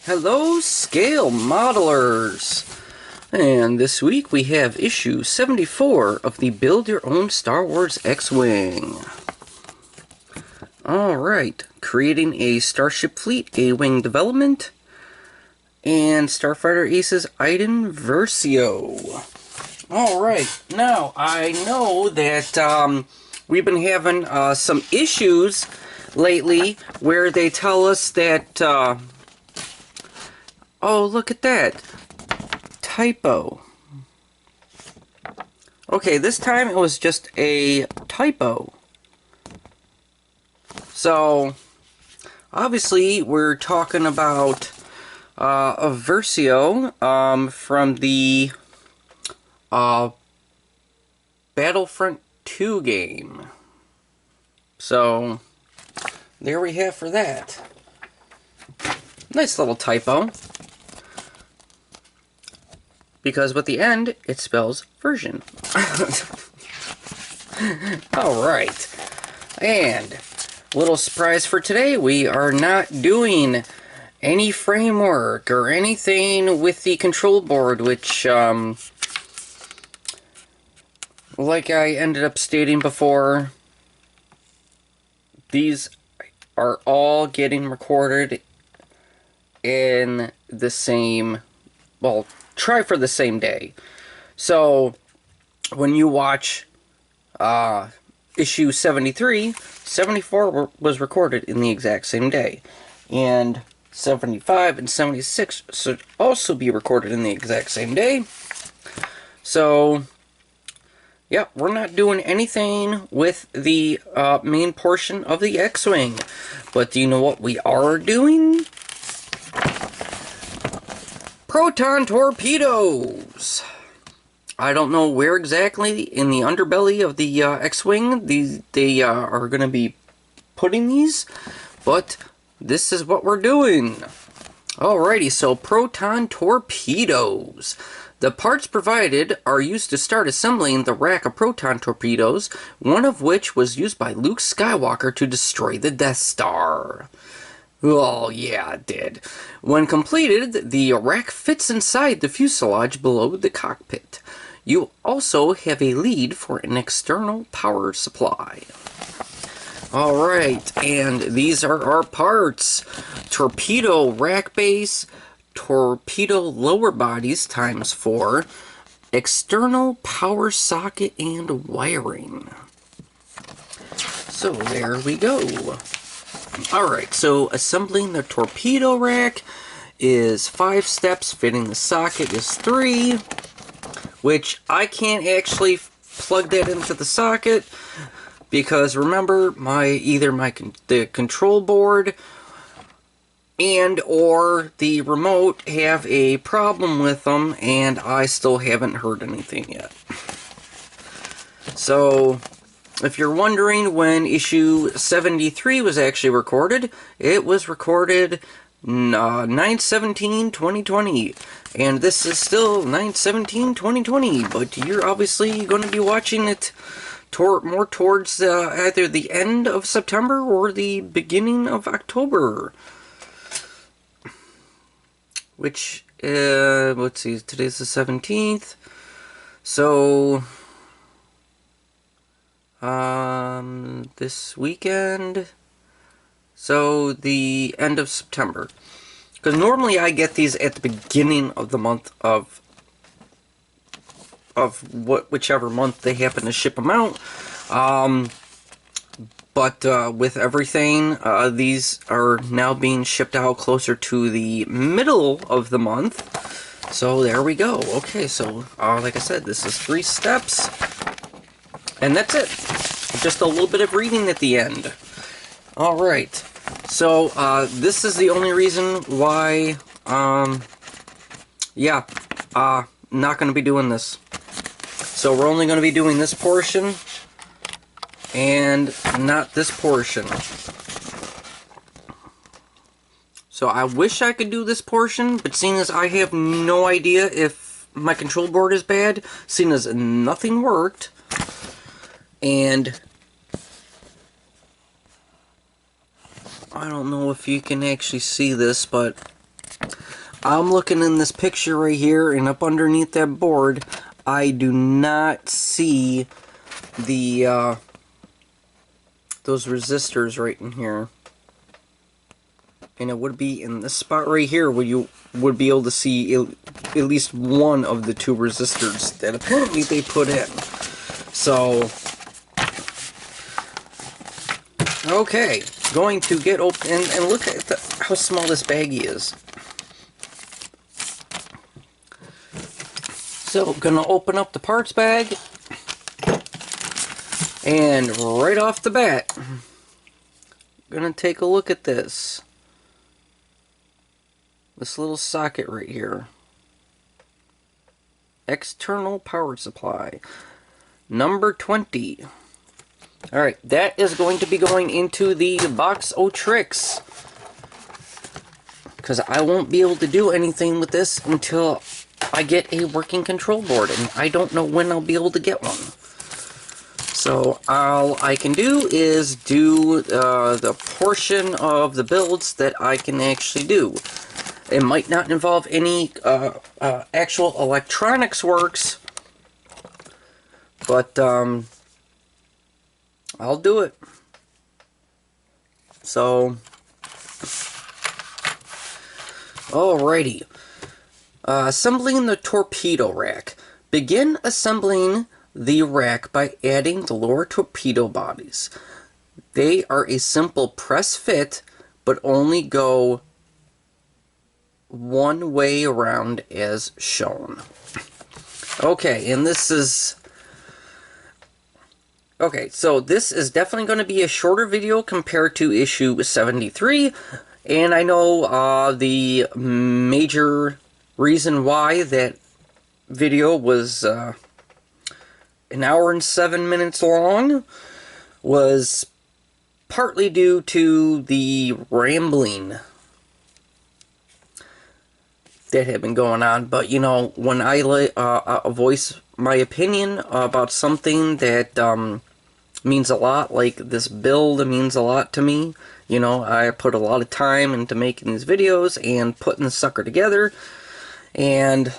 Hello, Scale Modelers! And this week we have issue 74 of the Build Your Own Star Wars X-Wing. Alright, creating a Starship Fleet A-Wing development, and Starfighter Aces Iden Versio. Alright, now I know that we've been having some issues lately where they tell us that oh, look at that. Typo. Okay, this time it was just a typo. So, obviously, we're talking about a Versio from the Battlefront 2 game. So, there we have for that. Nice little typo. Because with the end, it spells version. Alright. And, little surprise for today, we are not doing any framework or anything with the control board, which, like I ended up stating before, these are all getting recorded in the same, well, try for the same day. So, when you watch issue 73, 74 was recorded in the exact same day. And 75 and 76 should also be recorded in the exact same day. So, yeah, we're not doing anything with the main portion of the X-Wing. But do you know what we are doing? Proton torpedoes! I don't know where exactly in the underbelly of the X-Wing they are going to be putting these, but this is what we're doing. Alrighty, so Proton torpedoes. The parts provided are used to start assembling the rack of Proton torpedoes, one of which was used by Luke Skywalker to destroy the Death Star. Oh, yeah, it did. When completed, the rack fits inside the fuselage below the cockpit. You also have a lead for an external power supply. Alright, and these are our parts. Torpedo rack base, torpedo lower bodies ×4, external power socket and wiring. So there we go. Alright, so assembling the torpedo rack is 5 steps, fitting the socket is 3, which I can't actually plug that into the socket because remember, the control board and or the remote have a problem with them, and I still haven't heard anything yet. So, if you're wondering when issue 73 was actually recorded, it was recorded 9/17/2020, and this is still 9/17/2020, but you're obviously going to be watching it more towards either the end of September or the beginning of October. Which, let's see, today's the 17th, so this weekend, so the end of September, because normally I get these at the beginning of the month of whichever month they happen to ship them out, but with everything, these are now being shipped out closer to the middle of the month, so there we go. Okay, so like I said, this is 3 steps. And that's it. Just a little bit of reading at the end. Alright. So, this is the only reason why, not going to be doing this. So, we're only going to be doing this portion, and not this portion. So, I wish I could do this portion, but seeing as I have no idea if my control board is bad, seeing as nothing worked, and I don't know if you can actually see this, but I'm looking in this picture right here, and up underneath that board, I do not see the those resistors right in here. And it would be in this spot right here where you would be able to see at least one of the two resistors that apparently they put in. So, okay, going to get open, and look at how small this baggie is. So, gonna open up the parts bag, and right off the bat, gonna take a look at this. This little socket right here. External power supply. Number 20. Alright, that is going to be going into the box o' tricks. Because I won't be able to do anything with this until I get a working control board. And I don't know when I'll be able to get one. So all I can do is do the portion of the builds that I can actually do. It might not involve any actual electronics works, but I'll do it. So, alrighty. Assembling the torpedo rack. Begin assembling the rack by adding the lower torpedo bodies. They are a simple press fit, but only go one way around as shown. Okay, and this is... Okay, so this is definitely going to be a shorter video compared to issue 73, and I know the major reason why that video was an hour and 7 minutes long was partly due to the rambling that had been going on. But you know, when I voice my opinion about something that means a lot, like this build means a lot to me, you know, I put a lot of time into making these videos and putting the sucker together, and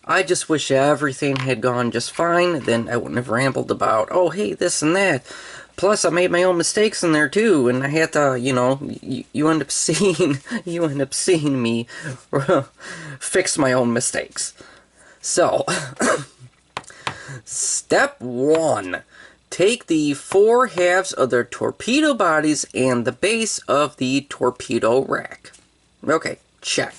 I just wish everything had gone just fine. Then I wouldn't have rambled about, oh hey, this and that. Plus, I made my own mistakes in there too, and I had to, you know, you end up seeing me fix my own mistakes. So, step 1. Take the 4 halves of the torpedo bodies and the base of the torpedo rack. Okay, check.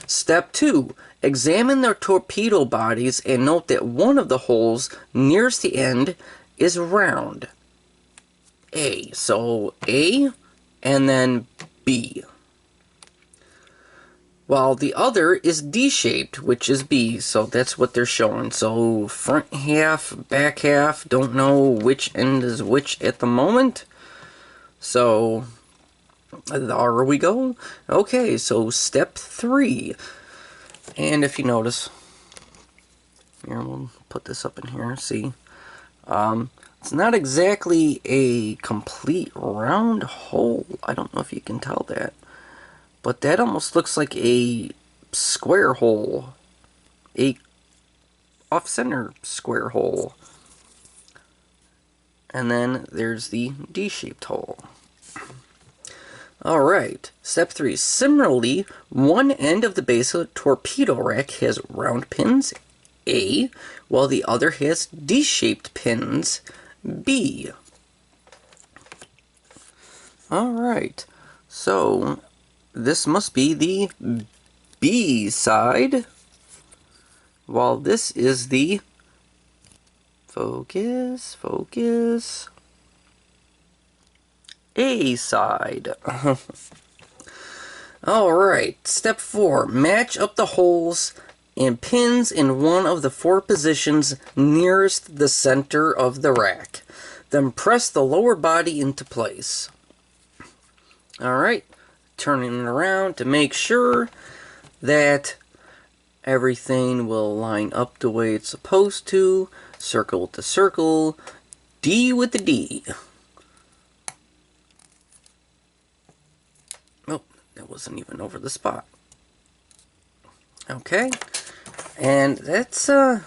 Step 2. Examine the torpedo bodies and note that one of the holes nearest the end is round. A. So A and then B. While the other is D-shaped, which is B. So that's what they're showing. So front half, back half, don't know which end is which at the moment. So there we go. Okay, so step 3. And if you notice, here, we'll put this up in here, see. It's not exactly a complete round hole. I don't know if you can tell that. But that almost looks like a square hole. A off-center square hole. And then there's the D-shaped hole. Alright, step 3. Similarly, one end of the base of the torpedo rack has round pins, A, while the other has D-shaped pins, B. Alright, so this must be the B side, while this is the, focus, A side. Alright, step 4. Match up the holes and pins in one of the 4 positions nearest the center of the rack. Then press the lower body into place. Alright, turning it around to make sure that everything will line up the way it's supposed to. Circle with the circle, D with the D. Oh, that wasn't even over the spot. Okay, and that's a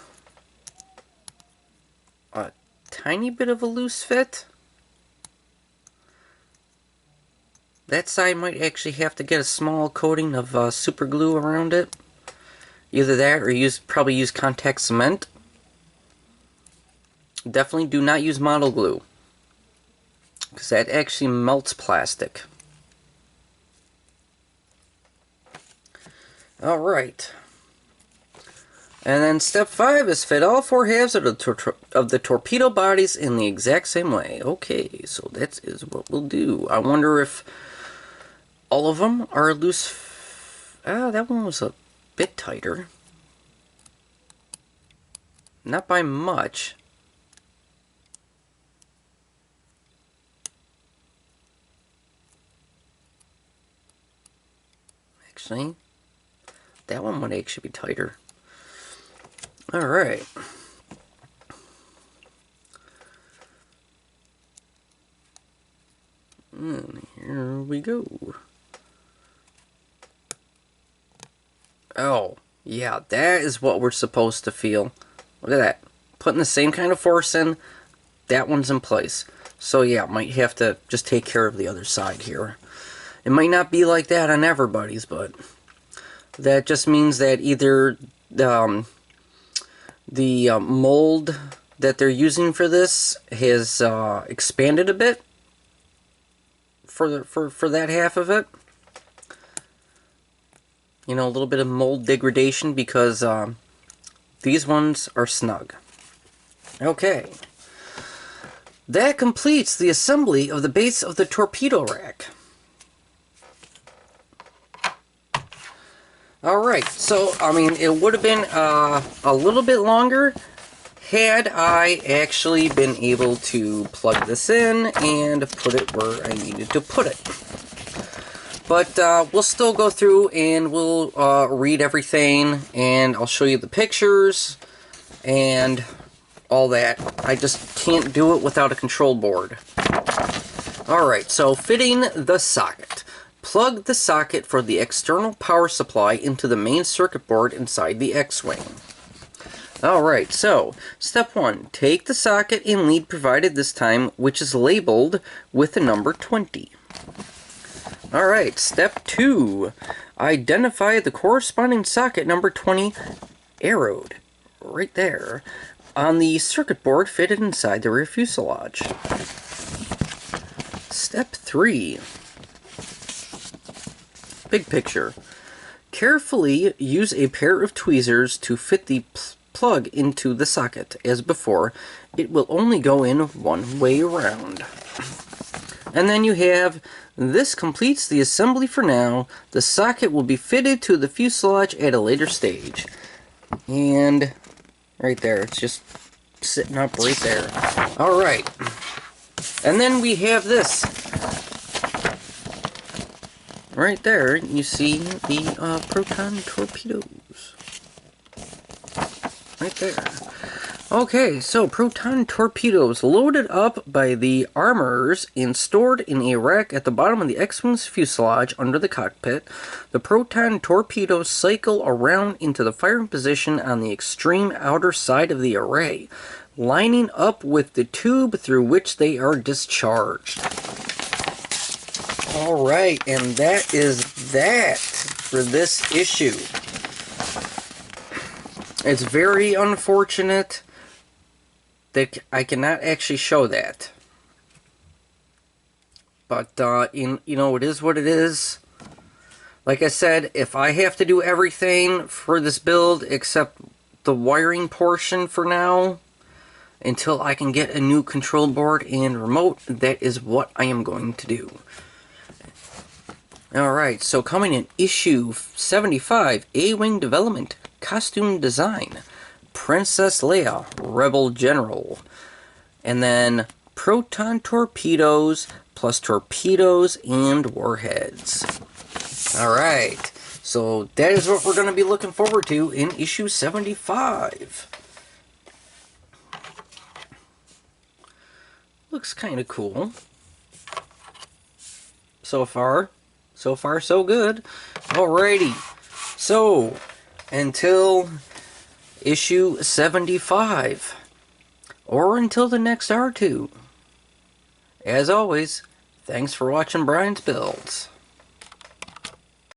tiny bit of a loose fit. That side might actually have to get a small coating of super glue around it. Either that or probably use contact cement. Definitely do not use model glue, because that actually melts plastic. Alright. And then step 5 is fit all 4 halves of the torpedo bodies in the exact same way. Okay, so that is what we'll do. I wonder if all of them are loose. That one was a bit tighter. Not by much. Actually, that one would actually be tighter. Alright. And here we go. Oh, yeah, that is what we're supposed to feel. Look at that. Putting the same kind of force in, that one's in place. So yeah, might have to just take care of the other side here. It might not be like that on everybody's, but that just means that either the mold that they're using for this has expanded a bit for that half of it. You know, a little bit of mold degradation because these ones are snug. Okay. That completes the assembly of the base of the torpedo rack. Alright, so, I mean, it would have been a little bit longer had I actually been able to plug this in and put it where I needed to put it. But we'll still go through and we'll read everything, and I'll show you the pictures and all that. I just can't do it without a control board. Alright, so fitting the socket. Plug the socket for the external power supply into the main circuit board inside the X-Wing. Alright, so, step 1. Take the socket and lead provided this time, which is labeled with the number 20. Alright, step 2. Identify the corresponding socket number 20 arrowed, right there, on the circuit board fitted inside the rear fuselage. Step 3. Big picture. Carefully use a pair of tweezers to fit the plug into the socket. As before, it will only go in one way around. And then you have, this completes the assembly for now. The socket will be fitted to the fuselage at a later stage. And right there, it's just sitting up right there. Alright. And then we have this. Right there, you see the Proton torpedoes. Right there. Okay, so Proton torpedoes loaded up by the armorers and stored in a rack at the bottom of the X-Wing's fuselage under the cockpit. The Proton torpedoes cycle around into the firing position on the extreme outer side of the array, lining up with the tube through which they are discharged. Alright, and that is that for this issue. It's very unfortunate that I cannot actually show that. But, you know, it is what it is. Like I said, if I have to do everything for this build except the wiring portion for now, until I can get a new control board and remote, that is what I am going to do. Alright, so coming in issue 75, A-Wing Development, Costume Design, Princess Leia, Rebel General, and then Proton Torpedoes, plus torpedoes and warheads. Alright, so that is what we're going to be looking forward to in issue 75. Looks kind of cool. So far, so good. Alrighty, so until issue 75, or until the next R2. As always, thanks for watching Brian's Builds.